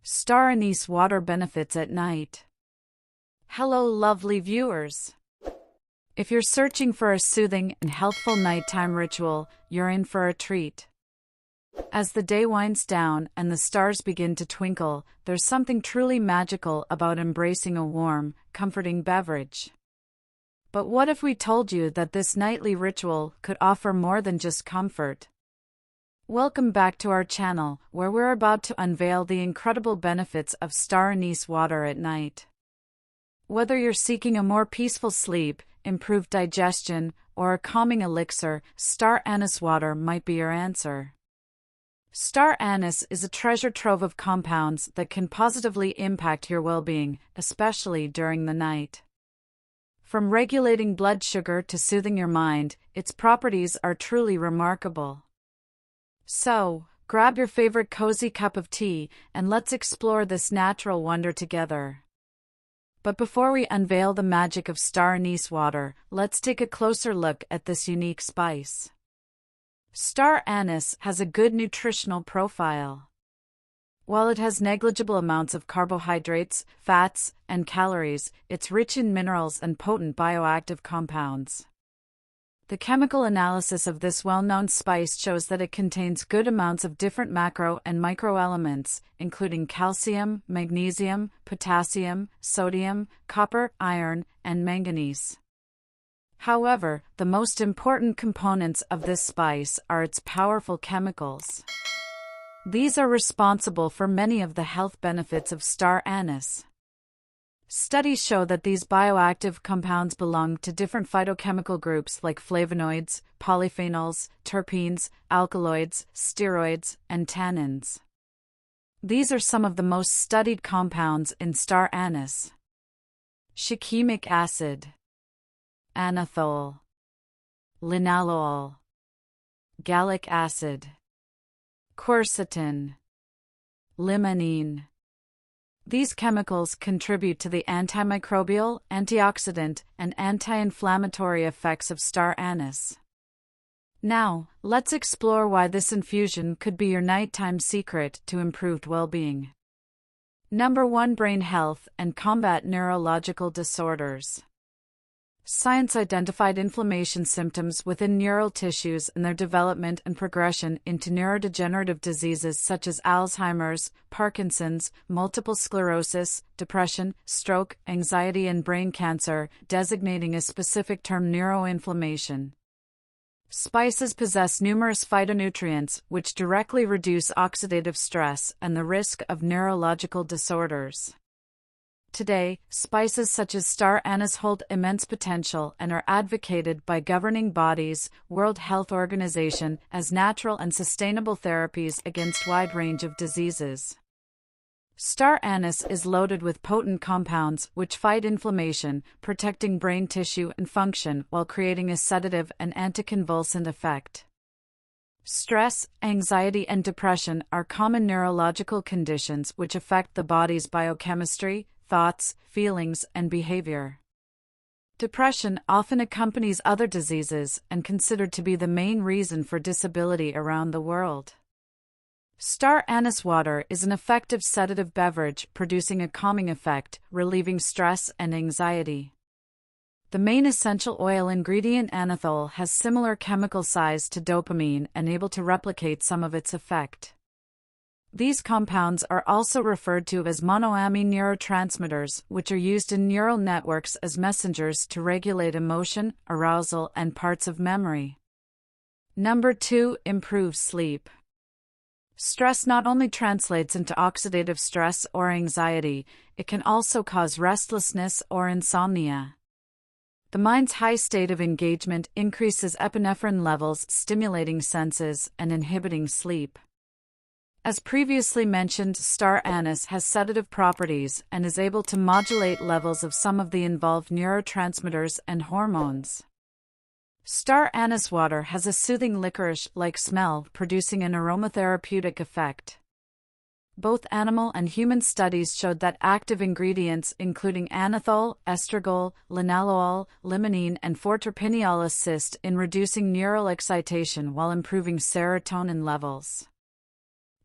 Star Anise Water benefits at night. Hello, lovely viewers. If you're searching for a soothing and healthful nighttime ritual, you're in for a treat. As the day winds down and the stars begin to twinkle, there's something truly magical about embracing a warm, comforting beverage. But what if we told you that this nightly ritual could offer more than just comfort? Welcome back to our channel, where we're about to unveil the incredible benefits of Star Anise Water at night. Whether you're seeking a more peaceful sleep, improved digestion, or a calming elixir, Star Anise Water might be your answer. Star anise is a treasure trove of compounds that can positively impact your well-being, especially during the night. From regulating blood sugar to soothing your mind, its properties are truly remarkable. So, grab your favorite cozy cup of tea, and let's explore this natural wonder together. But before we unveil the magic of Star Anise Water, let's take a closer look at this unique spice. Star anise has a good nutritional profile. While it has negligible amounts of carbohydrates, fats, and calories, it's rich in minerals and potent bioactive compounds. The chemical analysis of this well-known spice shows that it contains good amounts of different macro and microelements, including calcium, magnesium, potassium, sodium, copper, iron, and manganese. However, the most important components of this spice are its powerful chemicals. These are responsible for many of the health benefits of star anise. Studies show that these bioactive compounds belong to different phytochemical groups like flavonoids, polyphenols, terpenes, alkaloids, steroids, and tannins. These are some of the most studied compounds in star anise: shikimic acid, anethol, linalool, gallic acid, quercetin, limonene. These chemicals contribute to the antimicrobial, antioxidant, and anti-inflammatory effects of star anise. Now, let's explore why this infusion could be your nighttime secret to improved well-being. Number 1. Brain health and combat neurological disorders. Science identified inflammation symptoms within neural tissues and their development and progression into neurodegenerative diseases such as Alzheimer's, Parkinson's, multiple sclerosis, depression, stroke, anxiety, and brain cancer, designating a specific term neuroinflammation. Spices possess numerous phytonutrients which directly reduce oxidative stress and the risk of neurological disorders. Today, spices such as star anise hold immense potential and are advocated by governing bodies, World Health Organization, as natural and sustainable therapies against a wide range of diseases. Star anise is loaded with potent compounds which fight inflammation, protecting brain tissue and function while creating a sedative and anticonvulsant effect. Stress, anxiety, and depression are common neurological conditions which affect the body's biochemistry, thoughts, feelings, and behavior. Depression often accompanies other diseases and considered to be the main reason for disability around the world. Star anise water is an effective sedative beverage producing a calming effect, relieving stress and anxiety. The main essential oil ingredient anethol has similar chemical size to dopamine and able to replicate some of its effect. These compounds are also referred to as monoamine neurotransmitters, which are used in neural networks as messengers to regulate emotion, arousal, and parts of memory. Number 2. Improve sleep. Stress not only translates into oxidative stress or anxiety, it can also cause restlessness or insomnia. The mind's high state of engagement increases epinephrine levels, stimulating senses and inhibiting sleep. As previously mentioned, star anise has sedative properties and is able to modulate levels of some of the involved neurotransmitters and hormones. Star anise water has a soothing licorice-like smell, producing an aromatherapeutic effect. Both animal and human studies showed that active ingredients including anethol, estragol, linalool, limonene, and 4-terpineol assist in reducing neural excitation while improving serotonin levels.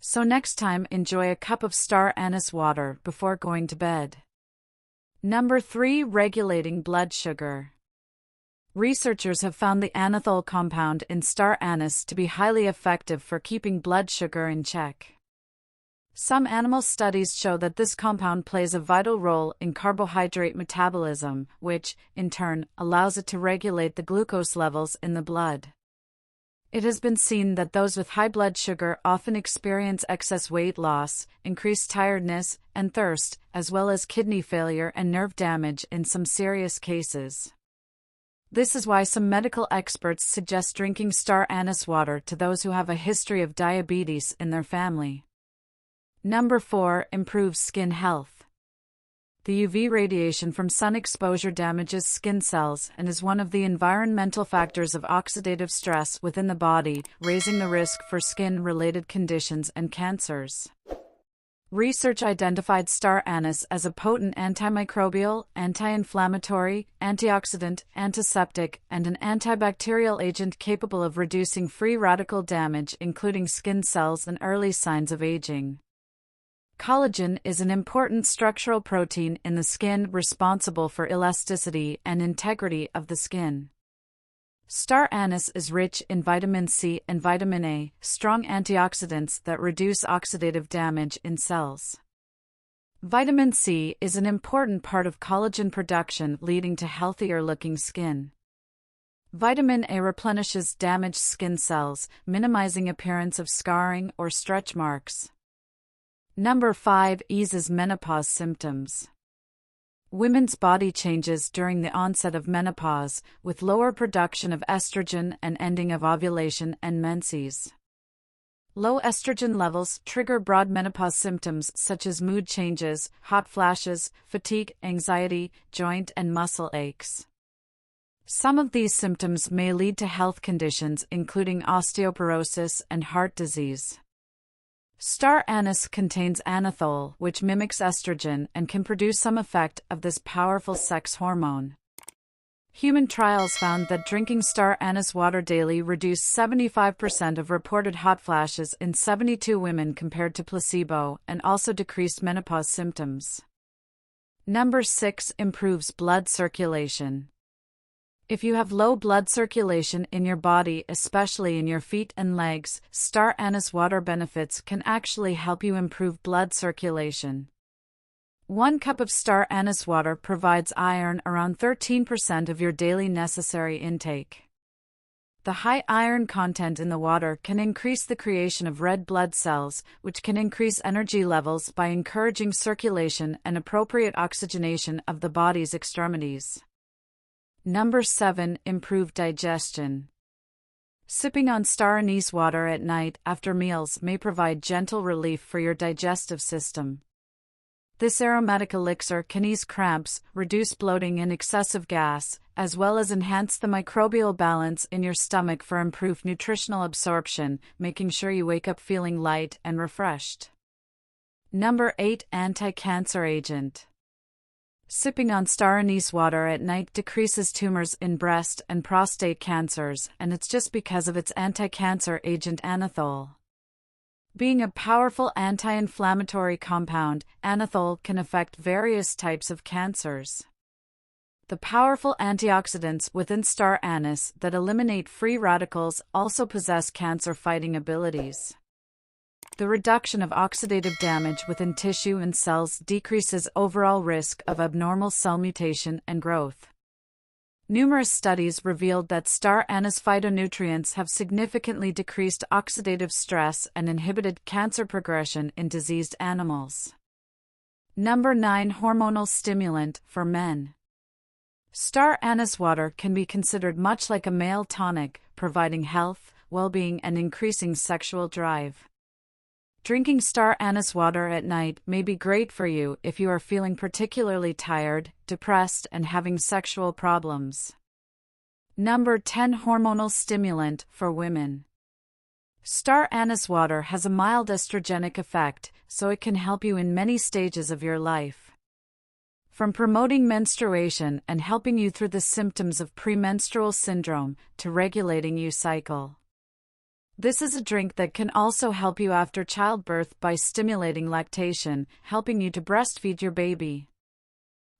So next time, enjoy a cup of Star Anise water before going to bed. Number 3. Regulating blood sugar. Researchers have found the anethol compound in star anise to be highly effective for keeping blood sugar in check. Some animal studies show that this compound plays a vital role in carbohydrate metabolism, which, in turn, allows it to regulate the glucose levels in the blood. It has been seen that those with high blood sugar often experience excess weight loss, increased tiredness, and thirst, as well as kidney failure and nerve damage in some serious cases. This is why some medical experts suggest drinking star anise water to those who have a history of diabetes in their family. Number 4. Improves skin health. The UV radiation from sun exposure damages skin cells and is one of the environmental factors of oxidative stress within the body, raising the risk for skin-related conditions and cancers. Research identified star anise as a potent antimicrobial, anti-inflammatory, antioxidant, antiseptic, and an antibacterial agent capable of reducing free radical damage, including skin cells and early signs of aging. Collagen is an important structural protein in the skin responsible for elasticity and integrity of the skin. Star anise is rich in vitamin C and vitamin A, strong antioxidants that reduce oxidative damage in cells. Vitamin C is an important part of collagen production, leading to healthier-looking skin. Vitamin A replenishes damaged skin cells, minimizing appearance of scarring or stretch marks. Number 5. Eases menopause symptoms. Women's body changes during the onset of menopause, with lower production of estrogen and ending of ovulation and menses. Low estrogen levels trigger broad menopause symptoms such as mood changes, hot flashes, fatigue, anxiety, joint and muscle aches. Some of these symptoms may lead to health conditions including osteoporosis and heart disease. Star anise contains anethol, which mimics estrogen and can produce some effect of this powerful sex hormone. Human trials found that drinking star anise water daily reduced 75% of reported hot flashes in 72 women compared to placebo, and also decreased menopause symptoms. Number 6. Improves blood circulation. If you have low blood circulation in your body, especially in your feet and legs, star anise water benefits can actually help you improve blood circulation. 1 cup of star anise water provides iron, around 13% of your daily necessary intake. The high iron content in the water can increase the creation of red blood cells, which can increase energy levels by encouraging circulation and appropriate oxygenation of the body's extremities. Number 7. Improved digestion. Sipping on star anise water at night after meals may provide gentle relief for your digestive system. This aromatic elixir can ease cramps, reduce bloating and excessive gas, as well as enhance the microbial balance in your stomach for improved nutritional absorption, making sure you wake up feeling light and refreshed. Number 8. Anti-cancer agent. Sipping on star anise water at night decreases tumors in breast and prostate cancers, and it's just because of its anti-cancer agent anethol. Being a powerful anti-inflammatory compound, anethol can affect various types of cancers. The powerful antioxidants within star anise that eliminate free radicals also possess cancer-fighting abilities. The reduction of oxidative damage within tissue and cells decreases overall risk of abnormal cell mutation and growth. Numerous studies revealed that star anise phytonutrients have significantly decreased oxidative stress and inhibited cancer progression in diseased animals. Number 9. Hormonal stimulant for men. Star anise water can be considered much like a male tonic, providing health, well-being, and increasing sexual drive. Drinking star anise water at night may be great for you if you are feeling particularly tired, depressed, and having sexual problems. Number 10. Hormonal stimulant for women. Star anise water has a mild estrogenic effect, so it can help you in many stages of your life. From promoting menstruation and helping you through the symptoms of premenstrual syndrome to regulating your cycle. This is a drink that can also help you after childbirth by stimulating lactation, helping you to breastfeed your baby.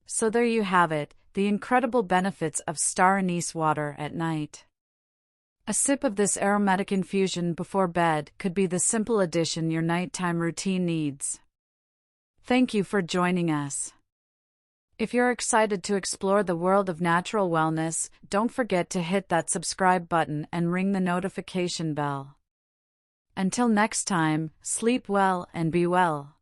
So there you have it, the incredible benefits of Star Anise water at night. A sip of this aromatic infusion before bed could be the simple addition your nighttime routine needs. Thank you for joining us. If you're excited to explore the world of natural wellness, don't forget to hit that subscribe button and ring the notification bell. Until next time, sleep well and be well.